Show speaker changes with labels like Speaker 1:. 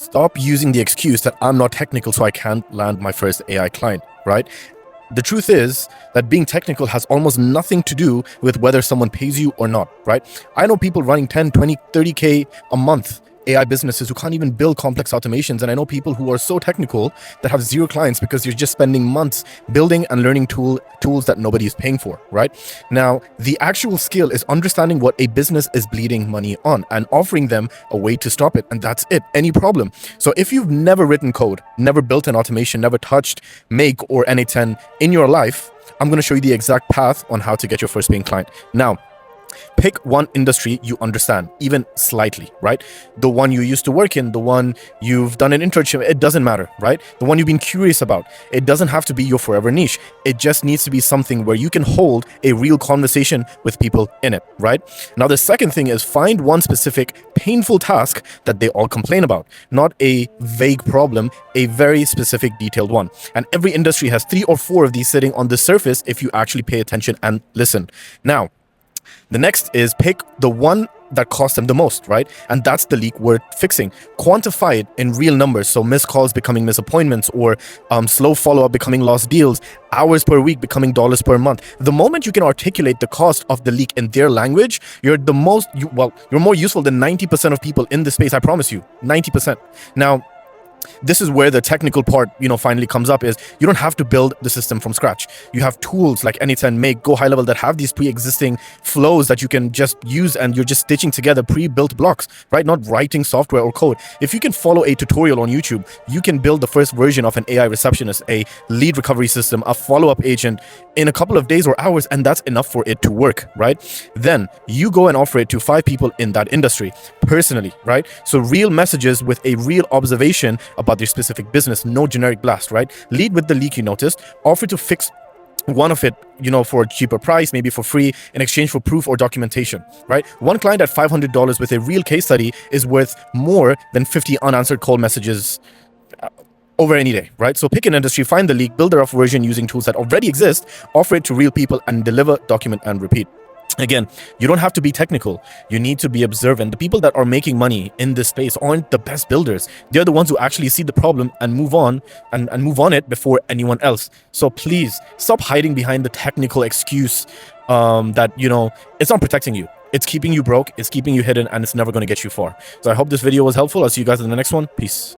Speaker 1: Stop using the excuse that I'm not technical, so I can't land my first AI client, right? The truth is that being technical has almost nothing to do with whether someone pays you or not, right? I know people running 10, 20, 30K a month AI businesses who can't even build complex automations. And I know people who are so technical that have zero clients because you're just spending months building and learning tools that nobody is paying for, right? Now, the actual skill is understanding what a business is bleeding money on and offering them a way to stop it. And that's it, any problem. So if you've never written code, never built an automation, never touched Make or n8n in your life, I'm going to show you the exact path on how to get your first paying client. Now, pick one industry you understand, even slightly, right? The one you used to work in, the one you've done an internship, it doesn't matter, right? The one you've been curious about. It doesn't have to be your forever niche. It just needs to be something where you can hold a real conversation with people in it, right? Now, the second thing is find one specific painful task that they all complain about, not a vague problem, a very specific detailed one. And every industry has 3 or 4 of these sitting on the surface if you actually pay attention and listen. Now, the next is pick the one that costs them the most, right? And that's the leak worth fixing. Quantify it in real numbers. So missed calls becoming misappointments, or slow follow-up becoming lost deals, hours per week becoming dollars per month. The moment you can articulate the cost of the leak in their language, you're more useful than 90% of people in the space. I promise you, 90%. Now, this is where the technical part, finally comes up, is you don't have to build the system from scratch. You have tools like n8n, Make, Go High Level that have these pre-existing flows that you can just use, and you're just stitching together pre-built blocks, right? Not writing software or code. If you can follow a tutorial on YouTube, you can build the first version of an AI receptionist, a lead recovery system, a follow-up agent in a couple of days or hours, and that's enough for it to work, right? Then you go and offer it to 5 people in that industry personally, right? So real messages with a real observation about their specific business, no generic blast, right? Lead with the leak you noticed, offer to fix one of it, for a cheaper price, maybe for free, in exchange for proof or documentation, right? One client at $500 with a real case study is worth more than 50 unanswered call messages over any day, right? So pick an industry, find the leak, build a rough version using tools that already exist, offer it to real people, and deliver, document, and repeat. Again, you don't have to be technical. You need to be observant. The people that are making money in this space aren't the best builders. They're the ones who actually see the problem and move on and move on it before anyone else. So please stop hiding behind the technical excuse that, it's not protecting you. It's keeping you broke, it's keeping you hidden, and it's never going to get you far. So I hope this video was helpful. I'll see you guys in the next one. Peace.